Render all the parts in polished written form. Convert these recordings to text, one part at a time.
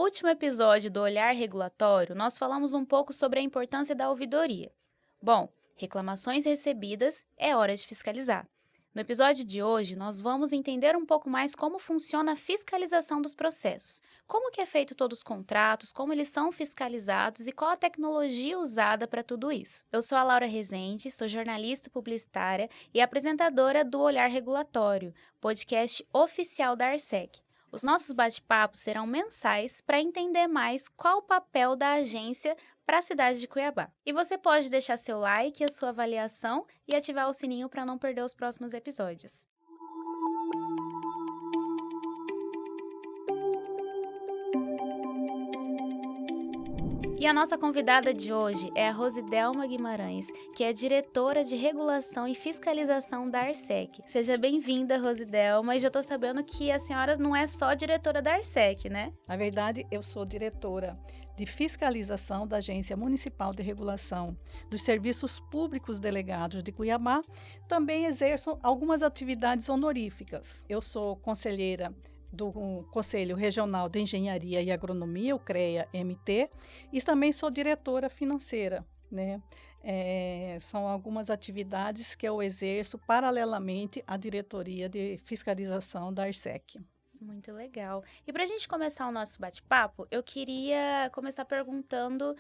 último episódio do Olhar Regulatório, nós falamos um pouco sobre a importância da ouvidoria. Bom, reclamações recebidas, é hora de fiscalizar. No episódio de hoje, nós vamos entender um pouco mais como funciona a fiscalização dos processos, como que é feito todos os contratos, como eles são fiscalizados e qual a tecnologia usada para tudo isso. Eu sou a Laura Rezende, sou jornalista publicitária e apresentadora do Olhar Regulatório, podcast oficial da Arsec. Os nossos bate-papos serão mensais para entender mais qual o papel da agência para a cidade de Cuiabá. E você pode deixar seu like, a sua avaliação e ativar o sininho para não perder os próximos episódios. E a nossa convidada de hoje é a Rosidelma Guimarães, que é diretora de Regulação e Fiscalização da Arsec. Seja bem-vinda, Rosidelma, e já estou sabendo que a senhora não é só diretora da Arsec, né? Na verdade, eu sou diretora de fiscalização da Agência Municipal de Regulação dos Serviços Públicos Delegados de Cuiabá. Também exerço algumas atividades honoríficas. Eu sou conselheira do Conselho Regional de Engenharia e Agronomia, o CREA-MT, e também sou diretora financeira, né? São algumas atividades que eu exerço paralelamente à diretoria de fiscalização da Arsec. Muito legal. E para a gente começar o nosso bate-papo, eu queria começar perguntando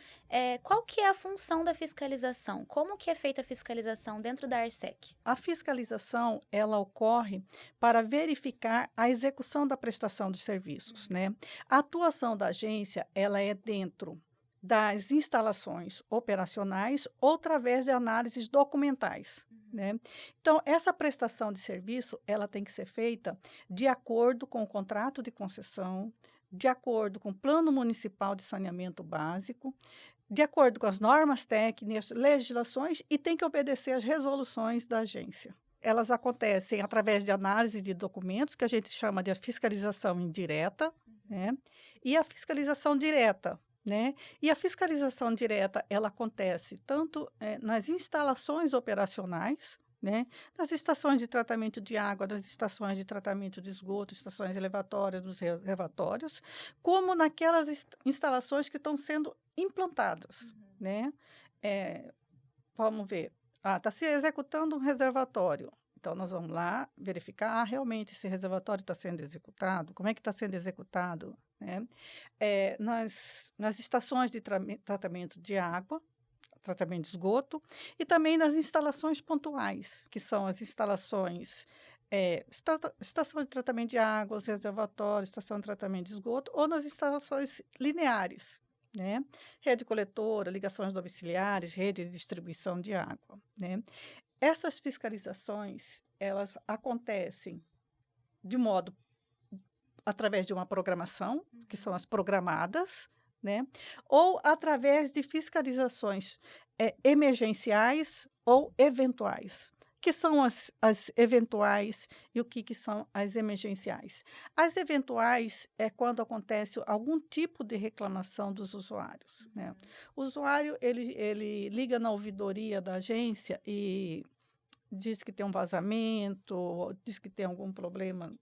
qual que é a função da fiscalização? Como que é feita a fiscalização dentro da Arsec? A fiscalização, ela ocorre para verificar a execução da prestação dos serviços, né? A atuação da agência, ela é dentro das instalações operacionais ou através de análises documentais, né? Então, essa prestação de serviço, ela tem que ser feita de acordo com o contrato de concessão, de acordo com o Plano Municipal de Saneamento Básico, de acordo com as normas técnicas, legislações e tem que obedecer às resoluções da agência. Elas acontecem através de análise de documentos, que a gente chama de fiscalização indireta, né? E a fiscalização direta, né? E a fiscalização direta, ela acontece tanto nas instalações operacionais, né? Nas estações de tratamento de água, nas estações de tratamento de esgoto, estações elevatórias, nos reservatórios, como naquelas instalações que estão sendo implantadas, né? Vamos ver, está se executando um reservatório. Então, nós vamos lá verificar, realmente esse reservatório está sendo executado, como é que está sendo executado, né? Nas estações de tratamento de água, tratamento de esgoto, e também nas instalações pontuais, que são as instalações, estação de tratamento de água, os reservatórios, estação de tratamento de esgoto, ou nas instalações lineares, né? Rede coletora, ligações domiciliares, rede de distribuição de água, né? Essas fiscalizações, elas acontecem de modo através de uma programação, que são as programadas, né? Ou através de fiscalizações emergenciais ou eventuais. Que são as eventuais e o que são as emergenciais? As eventuais é quando acontece algum tipo de reclamação dos usuários, né? O usuário, ele liga na ouvidoria da agência e diz que tem um vazamento, diz que tem algum problema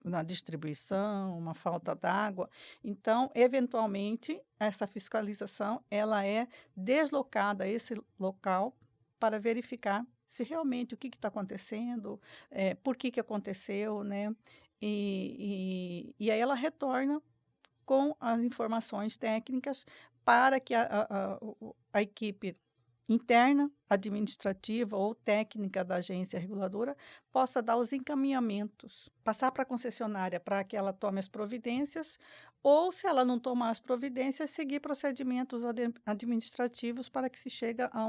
na distribuição, uma falta d'água. Então, eventualmente, essa fiscalização ela é deslocada a esse local para verificar se realmente o que está acontecendo, por que aconteceu, né? E aí ela retorna com as informações técnicas para que a equipe interna, administrativa ou técnica da agência reguladora possa dar os encaminhamentos, passar para a concessionária para que ela tome as providências ou, se ela não tomar as providências, seguir procedimentos administrativos para que se chegue a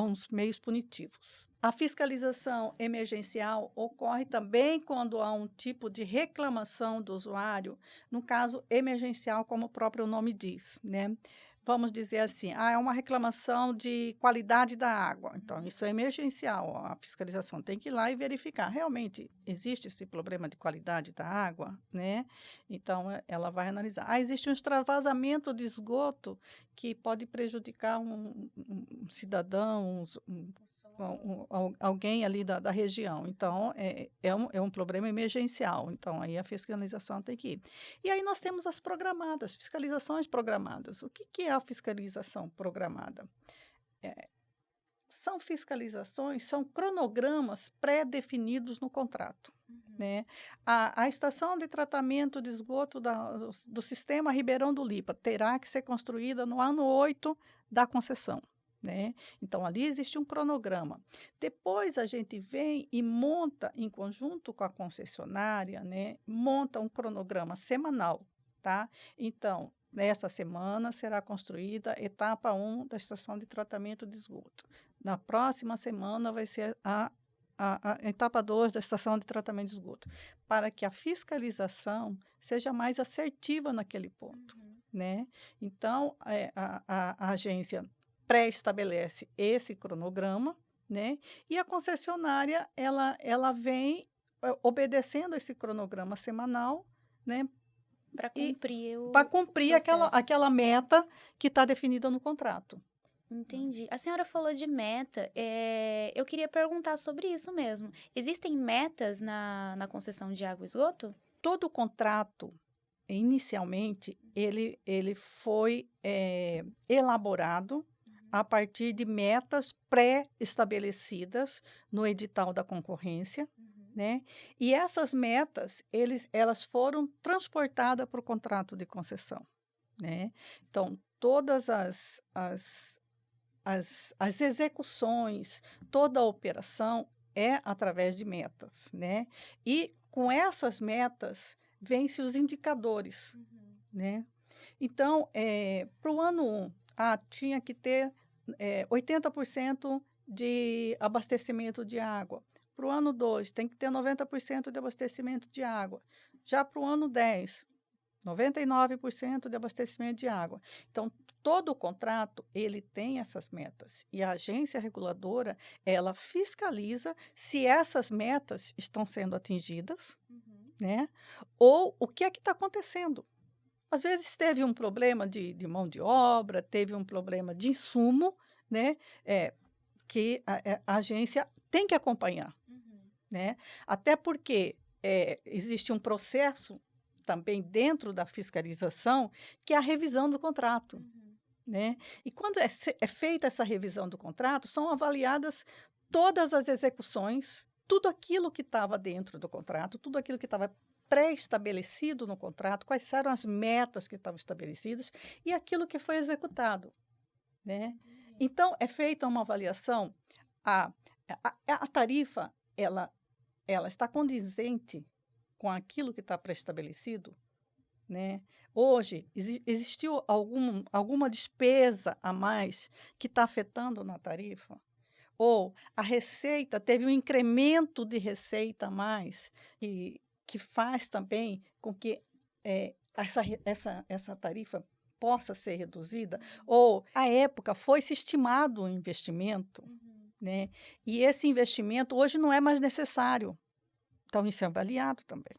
uns meios punitivos. A fiscalização emergencial ocorre também quando há um tipo de reclamação do usuário, no caso emergencial, como o próprio nome diz, né? Vamos dizer assim, é uma reclamação de qualidade da água. Então, isso é emergencial. A fiscalização tem que ir lá e verificar. Realmente, existe esse problema de qualidade da água, né? Então, ela vai analisar. Existe um extravasamento de esgoto que pode prejudicar um cidadão, alguém ali da região. Então, é um problema emergencial. Então, aí a fiscalização tem que ir. E aí nós temos as programadas, fiscalizações programadas. O que é a fiscalização programada? São fiscalizações, são cronogramas pré-definidos no contrato. Né? A estação de tratamento de esgoto do sistema Ribeirão do Lipa terá que ser construída no ano 8 da concessão. Né? Então, ali existe um cronograma. Depois, a gente vem e monta, em conjunto com a concessionária, né? Monta um cronograma semanal. Tá? Então, nessa semana será construída a etapa 1 da estação de tratamento de esgoto. Na próxima semana vai ser a etapa 2 da estação de tratamento de esgoto, para que a fiscalização seja mais assertiva naquele ponto. Né? Então, a agência pré-estabelece esse cronograma, né? E a concessionária ela vem obedecendo esse cronograma semanal, né? Para cumprir o para cumprir processo. aquela meta que está definida no contrato. Entendi. A senhora falou de meta, eu queria perguntar sobre isso mesmo. Existem metas na concessão de água e esgoto? Todo contrato, inicialmente, ele foi elaborado a partir de metas pré-estabelecidas no edital da concorrência, né? E essas metas, elas foram transportadas para o contrato de concessão, né? Então, todas as execuções, toda a operação é através de metas, né? E com essas metas, vêm-se os indicadores, né? Então, para o ano 1, tinha que ter 80% de abastecimento de água. Para o ano 2, tem que ter 90% de abastecimento de água. Já para o ano 10, 99% de abastecimento de água. Então, todo o contrato, ele tem essas metas. E a agência reguladora, ela fiscaliza se essas metas estão sendo atingidas, né? Ou o que é que está acontecendo. Às vezes teve um problema de mão de obra, teve um problema de insumo, né? Que a agência tem que acompanhar. Né? Até porque existe um processo também dentro da fiscalização, que é a revisão do contrato. Né? E quando é feita essa revisão do contrato, são avaliadas todas as execuções, tudo aquilo que estava dentro do contrato, tudo aquilo que estava pré-estabelecido no contrato, quais eram as metas que estavam estabelecidas e aquilo que foi executado. Né? Então, é feita uma avaliação, a tarifa, ela está condizente com aquilo que está pré-estabelecido, né? Hoje, existiu alguma despesa a mais que está afetando na tarifa? Ou a receita, teve um incremento de receita a mais, que faz também com que essa tarifa possa ser reduzida? Ou, à época, foi-se estimado um investimento, né? E esse investimento hoje não é mais necessário. Então, isso é avaliado também.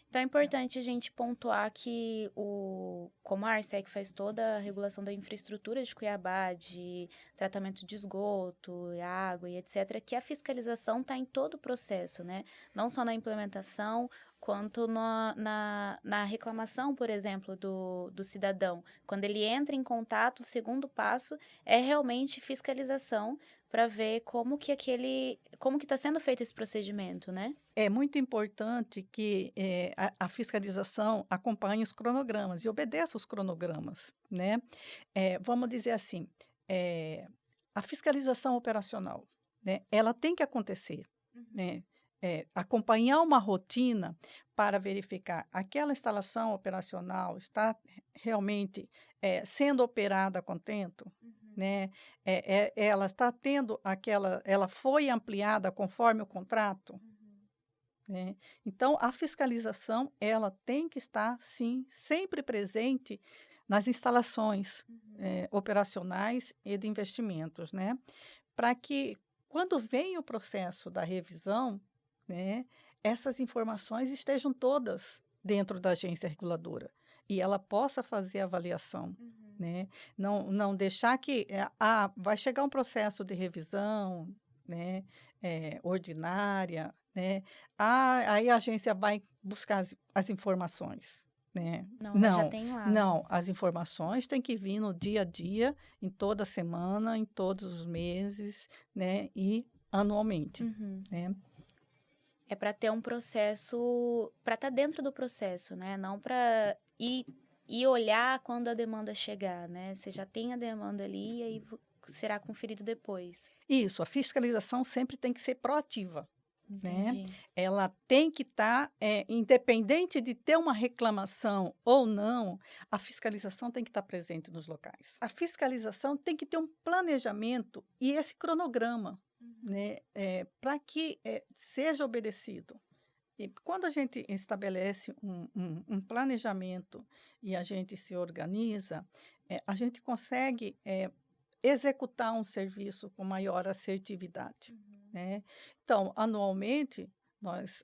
Então, é importante a gente pontuar que o Comarsec faz toda a regulação da infraestrutura de Cuiabá, de tratamento de esgoto, água e etc., que a fiscalização está em todo o processo, né? Não só na implementação, quanto na reclamação, por exemplo, do cidadão. Quando ele entra em contato, o segundo passo é realmente fiscalização para ver como que está sendo feito esse procedimento, né? É muito importante que a fiscalização acompanhe os cronogramas e obedeça os cronogramas, né? Vamos dizer assim, a fiscalização operacional, né? Ela tem que acontecer, né? Acompanhar uma rotina para verificar aquela instalação operacional está realmente sendo operada a contento, né? Ela está tendo ela foi ampliada conforme o contrato. Né? Então, a fiscalização ela tem que estar, sim, sempre presente nas instalações operacionais e de investimentos, né? Para que, quando vem o processo da revisão, né, essas informações estejam todas dentro da agência reguladora e ela possa fazer a avaliação. Né? Não deixar que vai chegar um processo de revisão, né, ordinária, né, aí a agência vai buscar as informações, né. Não, ela já Não, tem lá, né? não, as informações têm que vir no dia a dia, em toda semana, em todos os meses, né, e anualmente, Uhum. né. É para ter um processo, para estar dentro do processo, né? Não para ir olhar quando a demanda chegar, né? Você já tem a demanda ali e aí será conferido depois. Isso, a fiscalização sempre tem que ser proativa, né. Entendi. Ela tem que estar, independente de ter uma reclamação ou não, a fiscalização tem que estar presente nos locais. A fiscalização tem que ter um planejamento e esse cronograma, né, para que, seja obedecido. E quando a gente estabelece um planejamento e a gente se organiza, a gente consegue, executar um serviço com maior assertividade, né. Então, anualmente,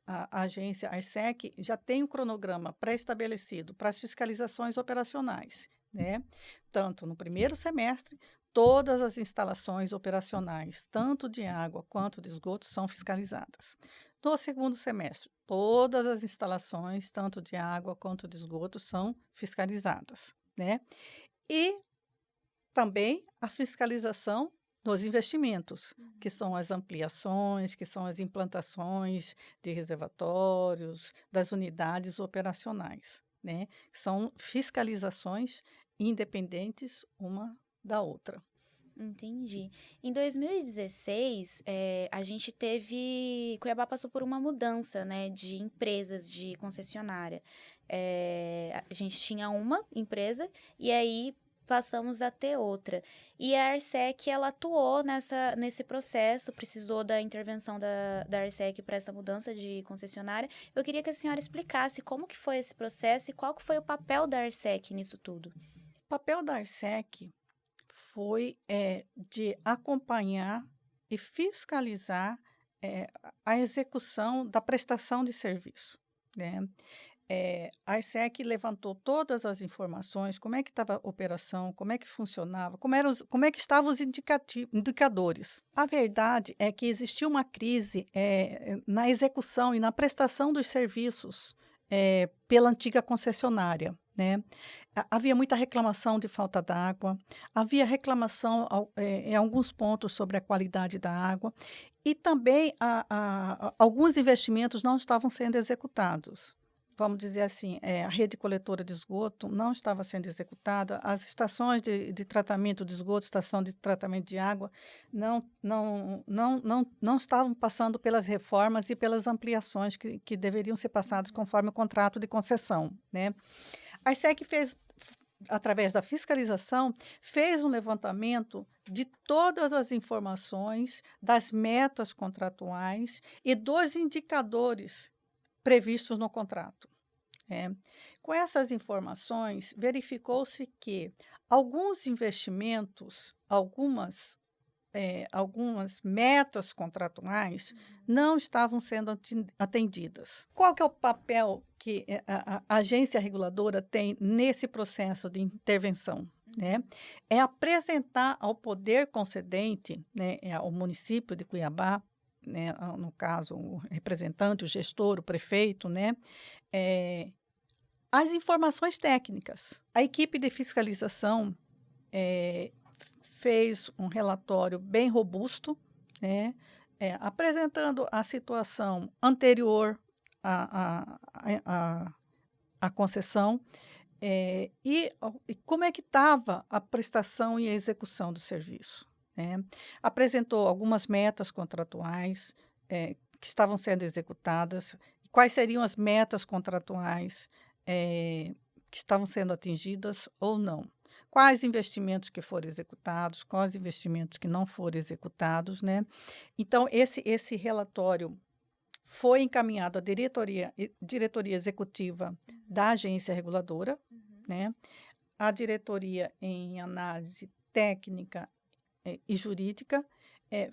a agência Arsec já tem um cronograma pré-estabelecido para as fiscalizações operacionais, né. Tanto no primeiro semestre, todas as instalações operacionais, tanto de água quanto de esgoto, são fiscalizadas. No segundo semestre, todas as instalações, tanto de água quanto de esgoto, são fiscalizadas, né. E também a fiscalização dos investimentos, que são as ampliações, que são as implantações de reservatórios, das unidades operacionais, né. São fiscalizações independentes uma da outra. Entendi. Em 2016, a gente teve. Cuiabá passou por uma mudança, né, de empresas de concessionária. A gente tinha uma empresa e aí passamos a ter outra. E a Arsec, ela atuou nesse processo, precisou da intervenção da Arsec para essa mudança de concessionária. Eu queria que a senhora explicasse como que foi esse processo e qual que foi o papel da Arsec nisso tudo. O papel da Arsec foi, de acompanhar e fiscalizar, a execução da prestação de serviço, né. A Arsec levantou todas as informações, como é que estava a operação, como é que funcionava, como é que estavam os indicadores. A verdade é que existia uma crise, na execução e na prestação dos serviços, pela antiga concessionária, né. Havia muita reclamação de falta d'água, havia reclamação em alguns pontos sobre a qualidade da água e também alguns investimentos não estavam sendo executados. Vamos dizer assim, a rede coletora de esgoto não estava sendo executada, as estações de tratamento de esgoto, estação de tratamento de água, não estavam passando pelas reformas e pelas ampliações que deveriam ser passadas conforme o contrato de concessão, né. A Arsec fez, através da fiscalização, fez um levantamento de todas as informações, das metas contratuais e dos indicadores previstos no contrato. Com essas informações, verificou-se que alguns investimentos, algumas metas contratuais não estavam sendo atendidas. Qual que é o papel que a agência reguladora tem nesse processo de intervenção, né? É apresentar ao poder concedente, né, ao município de Cuiabá, né, no caso, o representante, o gestor, o prefeito, né, as informações técnicas. A equipe de fiscalização fez um relatório bem robusto, né, apresentando a situação anterior à concessão, e como é que estava a prestação e a execução do serviço, né. Apresentou algumas metas contratuais, que estavam sendo executadas, quais seriam as metas contratuais, que estavam sendo atingidas ou não. Quais investimentos que foram executados, quais investimentos que não foram executados, né. Então esse relatório foi encaminhado à diretoria executiva da agência reguladora, né. A diretoria em análise técnica, e jurídica,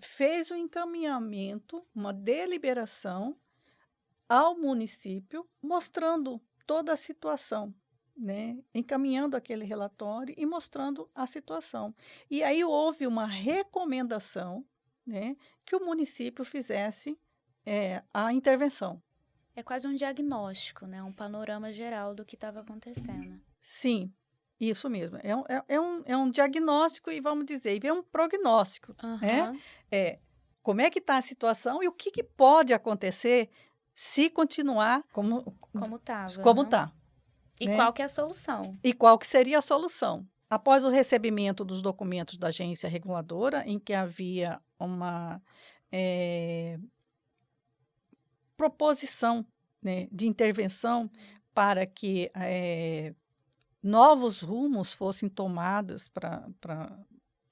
fez o encaminhamento, uma deliberação ao município, mostrando toda a situação, né, encaminhando aquele relatório e mostrando a situação. E aí houve uma recomendação né, que o município fizesse a intervenção. É quase um diagnóstico, né? Um panorama geral do que estava acontecendo. Sim, isso mesmo. É um diagnóstico e, vamos dizer, e é um prognóstico, né? Aham, Como é que está a situação e o que pode acontecer se continuar como estava, como aham. está, E né? qual que é a solução? E qual que seria a solução? Após o recebimento dos documentos da agência reguladora, em que havia uma eh, proposição, né, de intervenção para que novos rumos fossem tomados para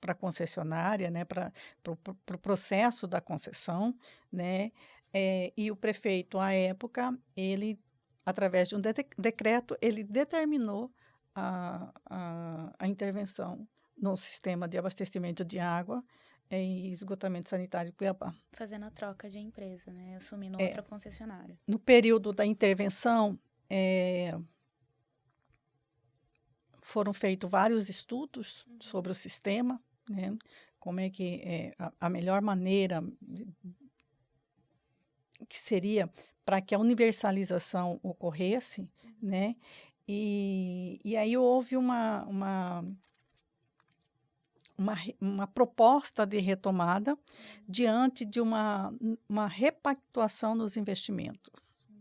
a concessionária, né, para o processo da concessão, né, e o prefeito, à época, ele, através de um decreto, ele determinou a intervenção no sistema de abastecimento de água e esgotamento sanitário de Cuiabá. Fazendo a troca de empresa, né? Assumindo É, outra concessionária. no período da intervenção, foram feitos vários estudos sobre o sistema, né? Como é que a melhor maneira que seria para que a universalização ocorresse, né? E aí houve uma proposta de retomada diante de uma repactuação nos investimentos,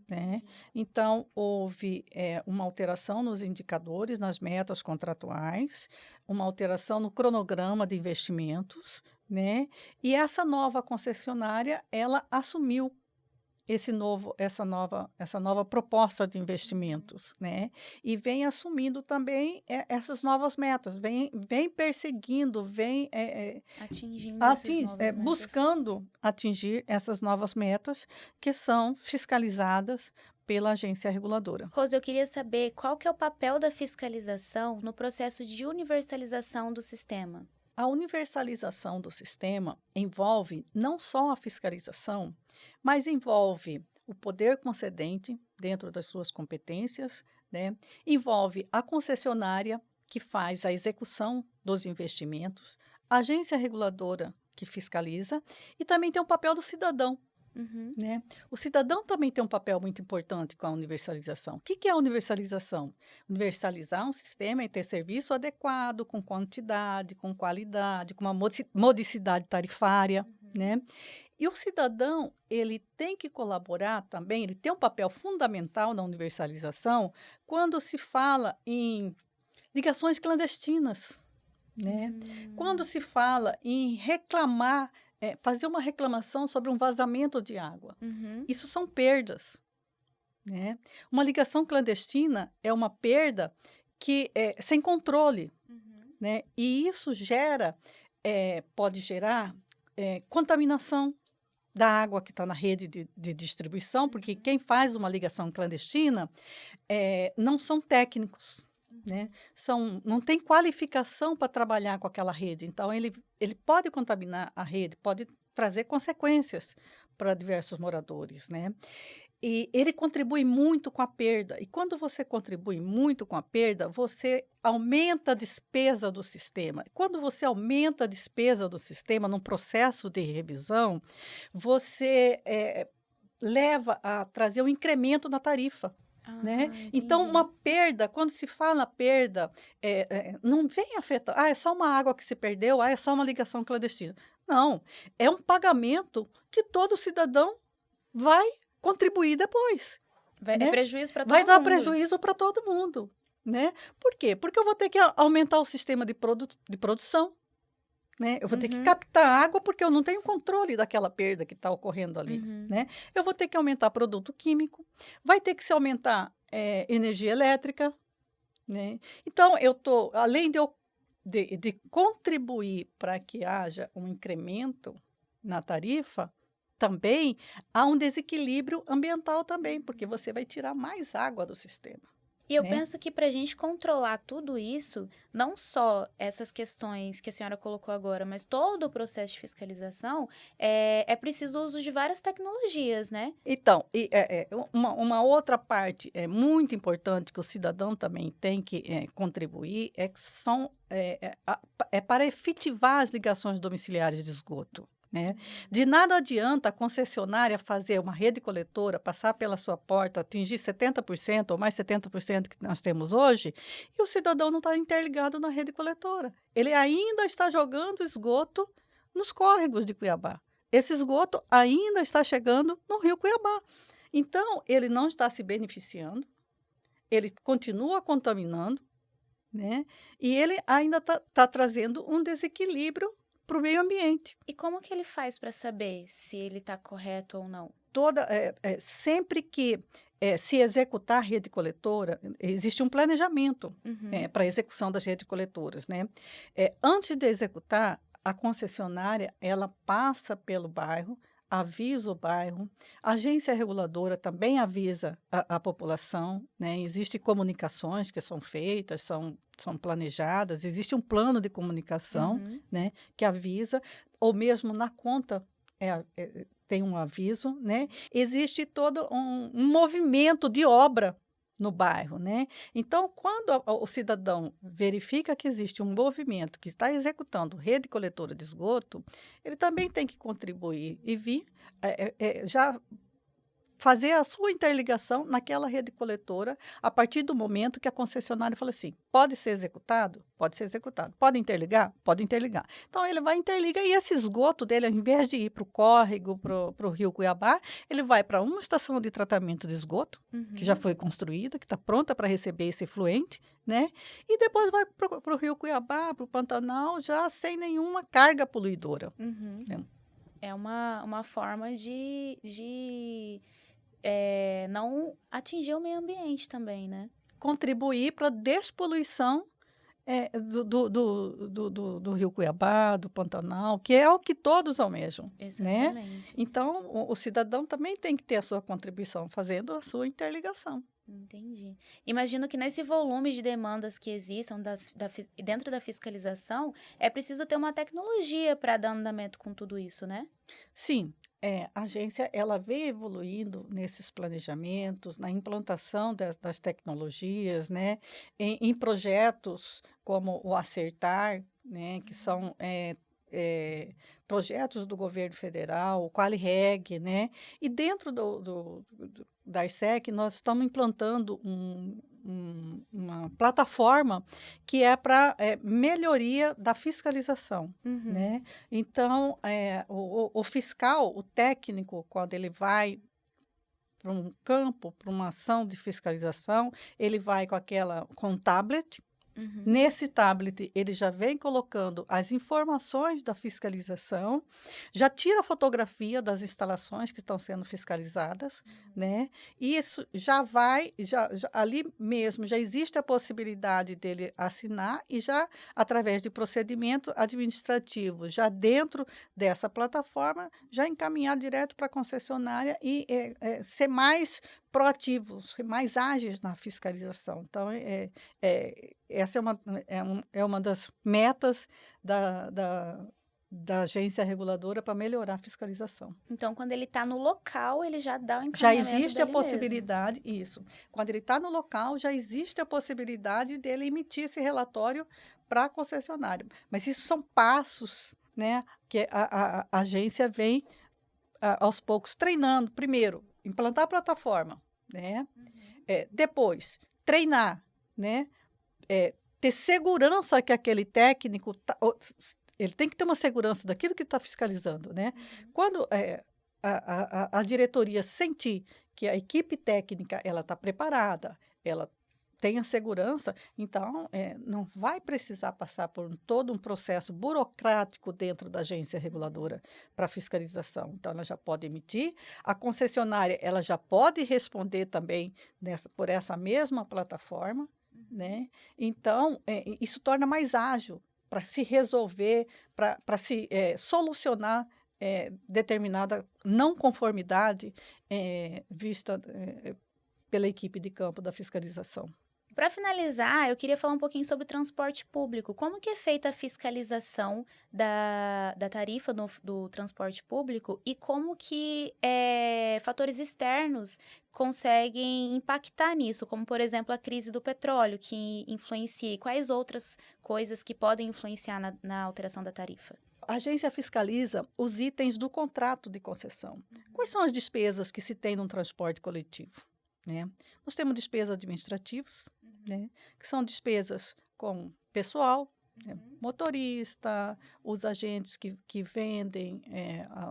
né? Então, houve uma alteração nos indicadores, nas metas contratuais, uma alteração no cronograma de investimentos, né? E essa nova concessionária, ela assumiu essa nova proposta de investimentos, né? E vem assumindo também essas novas metas, vem perseguindo, Atingindo essas novas metas. buscando atingir essas novas metas que são fiscalizadas pela agência reguladora. Rose, eu queria saber qual que é o papel da fiscalização no processo de universalização do sistema. A universalização do sistema envolve não só a fiscalização, mas envolve o poder concedente dentro das suas competências, né? Envolve a concessionária que faz a execução dos investimentos, a agência reguladora que fiscaliza e também tem o papel do cidadão. Uhum. Né? O cidadão também tem um papel muito importante com a universalização. O que é a universalização? Universalizar um sistema e ter serviço adequado, com quantidade, com qualidade, com uma modicidade tarifária, né? E o cidadão, ele tem que colaborar também, ele tem um papel fundamental na universalização quando se fala em ligações clandestinas, né? Quando se fala em reclamar, fazer uma reclamação sobre um vazamento de água. Uhum. Isso são perdas, né? Uma ligação clandestina é uma perda que sem controle, né? E isso pode gerar contaminação da água que está na rede de distribuição, porque quem faz uma ligação clandestina não são técnicos, né? Não tem qualificação para trabalhar com aquela rede. Então, ele pode contaminar a rede, pode trazer consequências para diversos moradores, né? E ele contribui muito com a perda. E quando você contribui muito com a perda, você aumenta a despesa do sistema. Quando você aumenta a despesa do sistema num processo de revisão, você leva a trazer um incremento na tarifa. Né? Então, uma perda, quando se fala perda, não vem afetar, é só uma água que se perdeu, é só uma ligação clandestina. Não, é um pagamento que todo cidadão vai contribuir depois. Né? É prejuízo para todo mundo. Vai dar mundo. prejuízo para todo mundo. Né? Por quê? Porque eu vou ter que aumentar o sistema de produção. Né? Eu vou ter que captar água porque eu não tenho controle daquela perda que está ocorrendo ali. Né? Eu vou ter que aumentar produto químico, vai ter que se aumentar energia elétrica. Né? Então, além de contribuir para que haja um incremento na tarifa, também há um desequilíbrio ambiental também, porque você vai tirar mais água do sistema. E eu penso que para a gente controlar tudo isso, não só essas questões que a senhora colocou agora, mas todo o processo de fiscalização, é preciso o uso de várias tecnologias, né? Então, uma outra parte muito importante que o cidadão também tem que contribuir para efetivar as ligações domiciliares de esgoto. né? De nada adianta a concessionária fazer uma rede coletora, passar pela sua porta, atingir 70% ou mais 70% que nós temos hoje, e o cidadão não está interligado na rede coletora. Ele ainda está jogando esgoto nos córregos de Cuiabá. Esse esgoto ainda está chegando no Rio Cuiabá. Então, ele não está se beneficiando, ele continua contaminando, né? E ele ainda está trazendo um desequilíbrio para o meio ambiente. E como que ele faz para saber se ele está correto ou não? Sempre que se executar a rede coletora, existe um planejamento Uhum. para a execução das redes coletoras, né? Antes de executar, a concessionária ela passa pelo bairro, avisa o bairro, a agência reguladora também avisa a população, né? Existem comunicações que são feitas, são planejadas, existe um plano de comunicação, Uhum. né, que avisa, ou mesmo na conta tem um aviso, né? Existe todo um movimento de obra no bairro, né? Então, quando o cidadão verifica que existe um movimento que está executando rede coletora de esgoto, ele também tem que contribuir e vir já fazer a sua interligação naquela rede coletora a partir do momento que a concessionária fala assim, pode ser executado? Pode ser executado. Pode interligar? Pode interligar. Então, ele vai interligar e esse esgoto dele, ao invés de ir para o córrego, para o rio Cuiabá, ele vai para uma estação de tratamento de esgoto, que já Uhum. foi construída, que está pronta para receber esse efluente, né? E depois vai para o rio Cuiabá, para o Pantanal, já sem nenhuma carga poluidora. Uhum. Né? É uma forma de não atingir o meio ambiente também, né? Contribuir para a despoluição do rio Cuiabá, do Pantanal, que é o que todos almejam, né? Exatamente. Então, o cidadão também tem que ter a sua contribuição, fazendo a sua interligação. Entendi. Imagino que nesse volume de demandas que existam dentro da fiscalização, é preciso ter uma tecnologia para dar andamento com tudo isso, né? Sim, a agência ela vem evoluindo nesses planejamentos, na implantação das tecnologias, né? Em projetos como o Acertar, né? Que são projetos do governo federal, o Quali-Reg, né? E dentro da Arsec, nós estamos implantando uma plataforma que é para melhoria da fiscalização, Uhum. né? Então, o fiscal, o técnico, quando ele vai para um campo, para uma ação de fiscalização, ele vai com um tablet. Uhum. Nesse tablet, ele já vem colocando as informações da fiscalização, já tira a fotografia das instalações que estão sendo fiscalizadas, né? E isso já vai, ali mesmo, já existe a possibilidade dele assinar e já, através de procedimento administrativo, já dentro dessa plataforma, já encaminhar direto para a concessionária e ser mais proativos, mais ágeis na fiscalização. Então, essa é uma das metas da agência reguladora para melhorar a fiscalização. Então, quando ele está no local, ele já dá o Já encaminhamento existe a dele mesmo. possibilidade, isso. Quando ele está no local, já existe a possibilidade dele emitir esse relatório para a concessionária. Mas isso são passos, né, que a agência vem aos poucos treinando. Primeiro, implantar a plataforma, né? Depois, treinar, né? Ter segurança que aquele técnico ele tem que ter uma segurança daquilo que está fiscalizando, né? Quando a diretoria sentir que a equipe técnica ela está preparada, ela tem a segurança, então não vai precisar passar por todo um processo burocrático dentro da agência reguladora para fiscalização. Então, ela já pode emitir, a concessionária ela já pode responder também por essa mesma plataforma, né? Então, isso torna mais ágil para se resolver, para se solucionar determinada não conformidade vista pela equipe de campo da fiscalização. Para finalizar, eu queria falar um pouquinho sobre o transporte público. Como que é feita a fiscalização da tarifa do transporte público e como que fatores externos conseguem impactar nisso, como, por exemplo, a crise do petróleo, que influencia, e quais outras coisas que podem influenciar na alteração da tarifa? A agência fiscaliza os itens do contrato de concessão. Quais são as despesas que se tem num transporte coletivo? Né? Nós temos despesas administrativas, né? Que são despesas com pessoal, né? Motorista, os agentes que vendem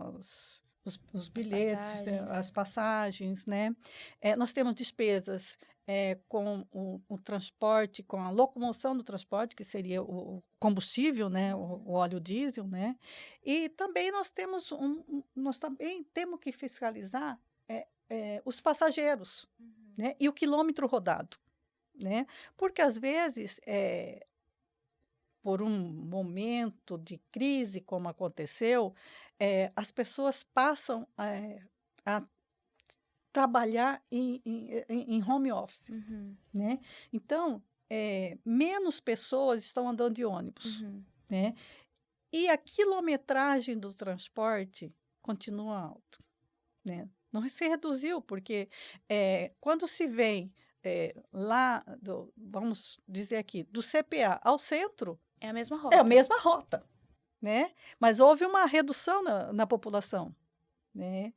os bilhetes, as passagens, né? Nós temos despesas com o transporte, com a locomoção do transporte, que seria o combustível, né? O óleo diesel, né? E também nós também temos que fiscalizar os passageiros, né? E o quilômetro rodado, né? Porque às vezes por um momento de crise, como aconteceu, as pessoas passam a trabalhar em home office, né? Então, menos pessoas estão andando de ônibus, né? E a quilometragem do transporte continua alta, né? Não se reduziu, porque quando se vem lá, vamos dizer aqui, do CPA ao centro, É a mesma é rota. a mesma rota, né? Mas houve uma redução na população, né?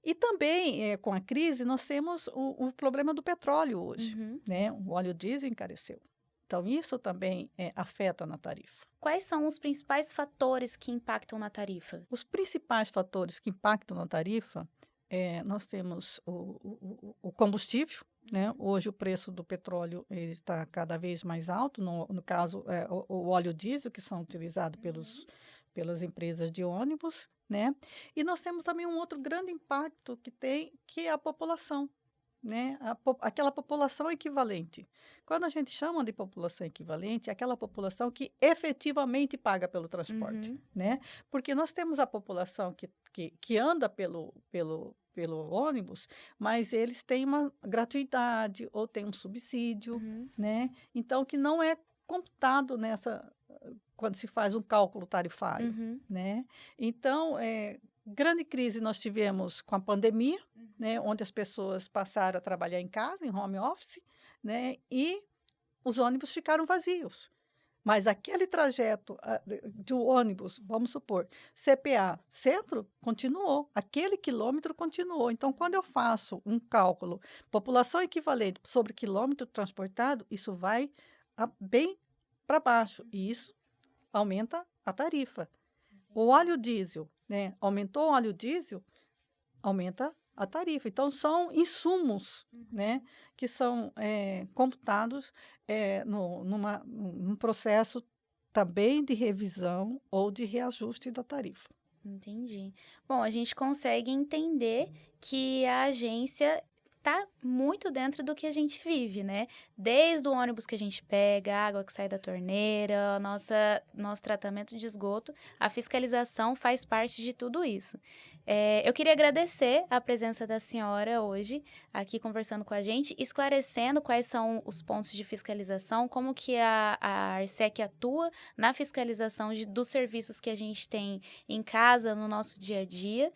E também, com a crise, nós temos o problema do petróleo hoje, né? O óleo diesel encareceu. Então, isso também afeta na tarifa. Quais são os principais fatores que impactam na tarifa? Os principais fatores que impactam na tarifa, nós temos o combustível, né? Hoje o preço do petróleo ele está cada vez mais alto, no caso o óleo diesel, que são utilizados pelas empresas de ônibus, né? E nós temos também um outro grande impacto que é a população, né? Aquela população equivalente. Quando a gente chama de população equivalente, é aquela população que efetivamente paga pelo transporte, né? Porque nós temos a população que anda pelo ônibus, mas eles têm uma gratuidade ou têm um subsídio, né? Então, que não é computado quando se faz um cálculo tarifário, né? Então, grande crise nós tivemos com a pandemia, né? Onde as pessoas passaram a trabalhar em casa, em home office, né? E os ônibus ficaram vazios. Mas aquele trajeto do ônibus, vamos supor, CPA, centro, continuou. Aquele quilômetro continuou. Então, quando eu faço um cálculo, população equivalente sobre quilômetro transportado, isso vai bem para baixo. E isso aumenta a tarifa. O óleo diesel, né? Aumentou o óleo diesel, aumenta a tarifa. Então, são insumos, né, que são computados num processo também de revisão ou de reajuste da tarifa. Entendi. Bom, a gente consegue entender que a agência está muito dentro do que a gente vive, né? Desde o ônibus que a gente pega, a água que sai da torneira, nosso tratamento de esgoto, a fiscalização faz parte de tudo isso. Eu queria agradecer a presença da senhora hoje, aqui conversando com a gente, esclarecendo quais são os pontos de fiscalização, como que a ARSEC atua na fiscalização dos serviços que a gente tem em casa, no nosso dia a dia.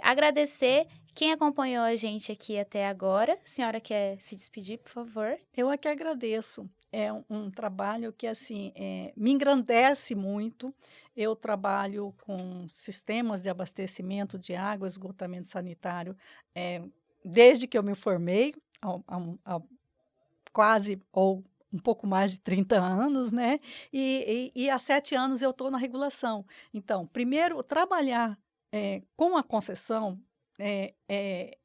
Agradecer quem acompanhou a gente aqui até agora. A senhora quer se despedir, por favor? Eu é que agradeço. É um trabalho que, assim, me engrandece muito. Eu trabalho com sistemas de abastecimento de água, esgotamento sanitário, desde que eu me formei, há quase ou um pouco mais de 30 anos, né? E há 7 anos eu estou na regulação. Então, primeiro, trabalhar com a concessão é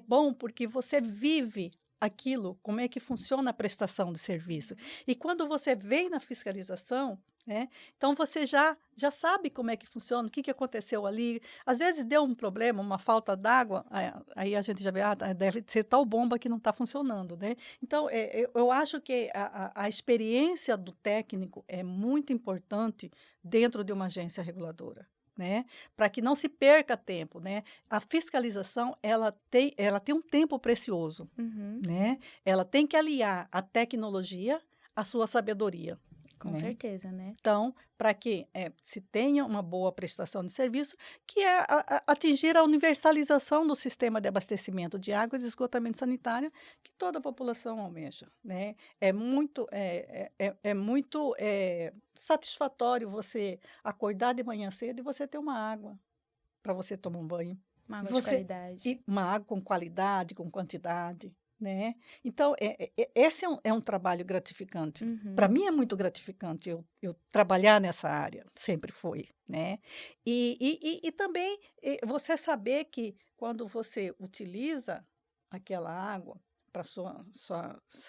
bom porque você vive aquilo, como é que funciona a prestação de serviço. E quando você vem na fiscalização, né, então você já sabe como é que funciona, o que aconteceu ali. Às vezes deu um problema, uma falta d'água, aí a gente já vê, deve ser tal bomba que não está funcionando, né? Então, eu acho que a experiência do técnico é muito importante dentro de uma agência reguladora, né? Para que não se perca tempo, né? A fiscalização ela tem um tempo precioso, né? Ela tem que aliar a tecnologia à sua sabedoria. Com né? certeza, né? Então, para que se tenha uma boa prestação de serviço, que é atingir a universalização do sistema de abastecimento de água e de esgotamento sanitário que toda a população almeja, né? É muito satisfatório você acordar de manhã cedo e você ter uma água para você tomar um banho. Uma água de Você qualidade. e uma água com qualidade, com quantidade, né? Então, esse é um trabalho gratificante. Para Uhum. mim é muito gratificante eu trabalhar nessa área, sempre foi, né? E também você saber que quando você utiliza aquela água para sua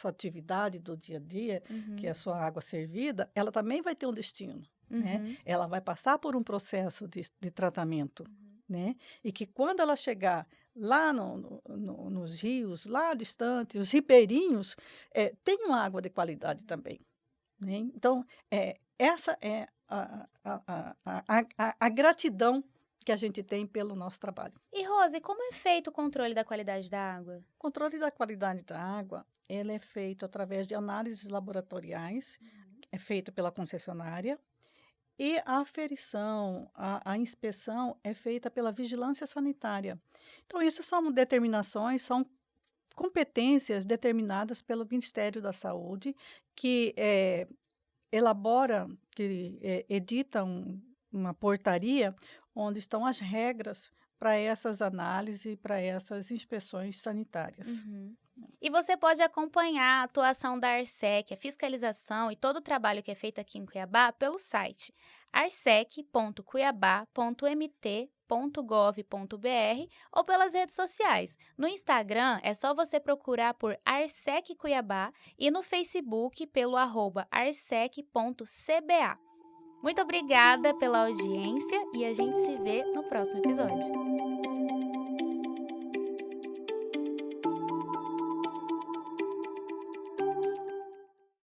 atividade do dia a dia, que é Uhum. a sua água servida, ela também vai ter um destino, né? Uhum. Ela vai passar por um processo de tratamento, né? E que quando ela chegar lá nos rios, lá distante, os ribeirinhos, tenham água de qualidade também, né? Então, essa é a gratidão que a gente tem pelo nosso trabalho. E Rose, como é feito o controle da qualidade da água? O controle da qualidade da água, ele é feito através de análises laboratoriais, é feito pela concessionária, e a aferição, a inspeção é feita pela vigilância sanitária. Então, isso são determinações, são competências determinadas pelo Ministério da Saúde, que elabora, que edita uma portaria onde estão as regras para essas análises, para essas inspeções sanitárias. Uhum. E você pode acompanhar a atuação da Arsec, a fiscalização e todo o trabalho que é feito aqui em Cuiabá pelo site arsec.cuiabá.mt.gov.br ou pelas redes sociais. No Instagram é só você procurar por Arsec Cuiabá e no Facebook pelo @arsec.cba. Muito obrigada pela audiência e a gente se vê no próximo episódio.